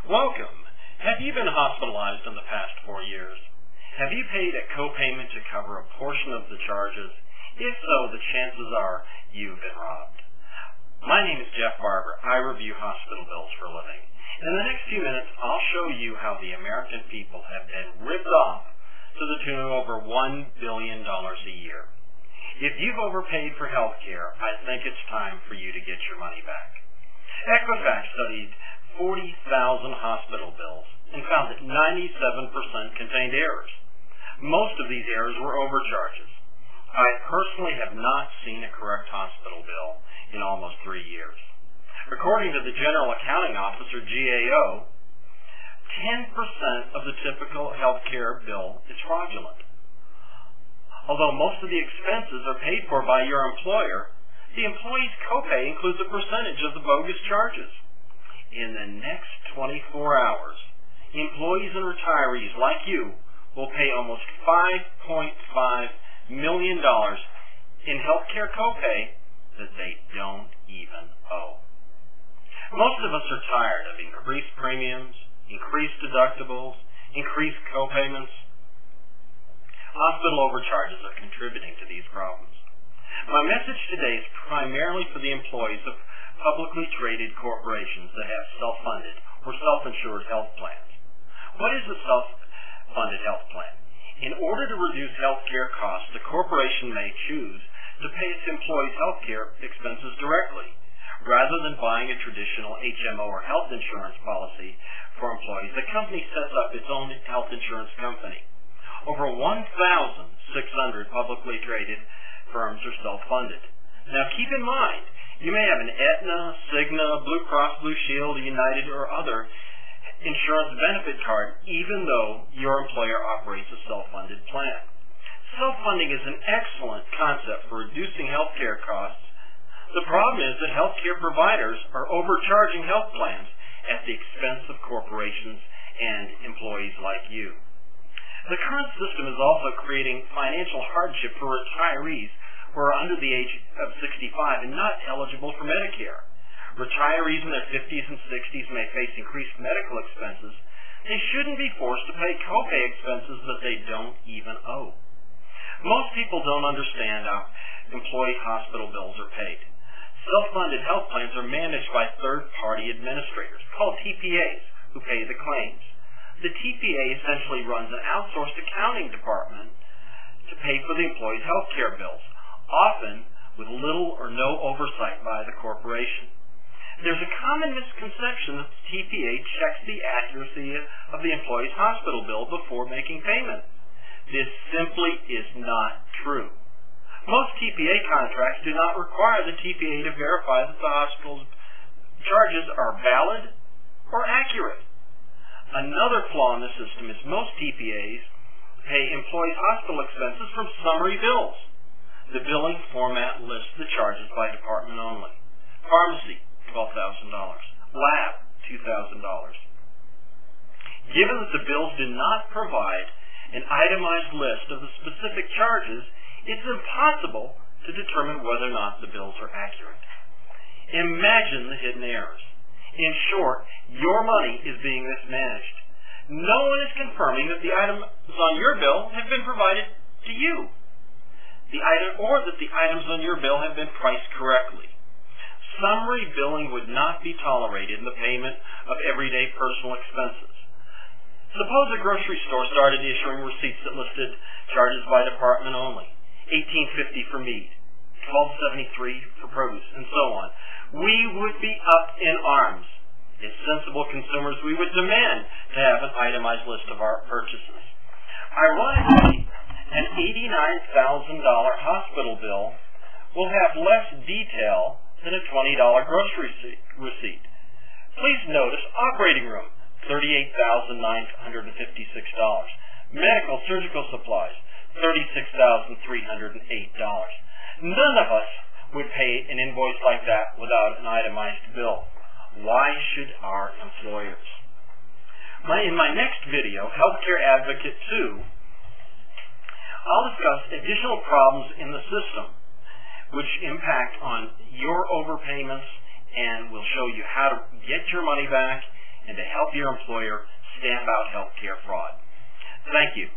Welcome. Have you been hospitalized in the past 4 years? Have you paid a copayment to cover a portion of the charges? If so, the chances are you've been robbed. My name is Jeff Barber. I review hospital bills for a living. In the next few minutes, I'll show you how the American people have been ripped off to the tune of over $1 billion a year. If you've overpaid for health care, I think it's time for you to get your money back. Equifax studied 40,000 hospital bills and found that 97% contained errors. Most of these errors were overcharges. I personally have not seen a correct hospital bill in almost 3 years. According to the General Accounting Office, or GAO, 10% of the typical health care bill is fraudulent. Although most of the expenses are paid for by your employer, the employee's copay includes a percentage of the bogus charges. In the next 24 hours, employees and retirees like you will pay almost $5.5 million in healthcare copay that they don't even owe. Most of us are tired of increased premiums, increased deductibles, increased copayments. Hospital overcharges are contributing to these problems. My message today is primarily for the employees of publicly traded corporations that have self-funded or self-insured health plans. What is a self-funded health plan? In order to reduce health care costs, the corporation may choose to pay its employees' health care expenses directly, rather than buying a traditional HMO or health insurance policy for employees. The company sets up its own health insurance company. Over 1,600 publicly traded firms are self-funded. Now keep in mind, you may have an Aetna, Cigna, Blue Cross Blue Shield, United, or other insurance benefit card, even though your employer operates a self-funded plan. Self-funding is an excellent concept for reducing health care costs. The problem is that health care providers are overcharging health plans at the expense of corporations and employees like you. The current system is also creating financial hardship for retirees who are under the age of 65 and not eligible for Medicare. Retirees in their 50s and 60s may face increased medical expenses. They shouldn't be forced to pay copay expenses that they don't even owe. Most people don't understand how employee hospital bills are paid. Self-funded health plans are managed by third-party administrators, called TPAs, who pay the claims. The TPA essentially runs an outsourced accounting department to pay for the employee's health care bills, often with little or no oversight by the corporation. There's a common misconception that the TPA checks the accuracy of the employee's hospital bill before making payment. This simply is not true. Most TPA contracts do not require the TPA to verify that the hospital's charges are valid or accurate. Another flaw in the system is most TPAs pay employees' hospital expenses from summary bills. The billing format lists the charges by department only. Pharmacy, $12,000. Lab, $2,000. Given that the bills do not provide an itemized list of the specific charges, it's impossible to determine whether or not the bills are accurate. Imagine the hidden errors. In short, your money is being mismanaged. No one is confirming that the items on your bill have been provided to you, or that the items on your bill have been priced correctly. Summary billing would not be tolerated in the payment of everyday personal expenses. Suppose a grocery store started issuing receipts that listed charges by department only. $18.50 for meat, $12.73 for produce, and so on. We would be up in arms. As sensible consumers, we would demand to have an itemized list of our purchases. Ironically, an $89,000 hospital bill will have less detail than a $20 grocery receipt. Please notice operating room, $38,956. Medical surgical supplies, $36,308. None of us would pay an invoice like that without an itemized bill. Why should our employers? In my next video, Healthcare Advocate 2, I'll discuss additional problems in the system which impact on your overpayments, and will show you how to get your money back and to help your employer stamp out healthcare fraud. Thank you.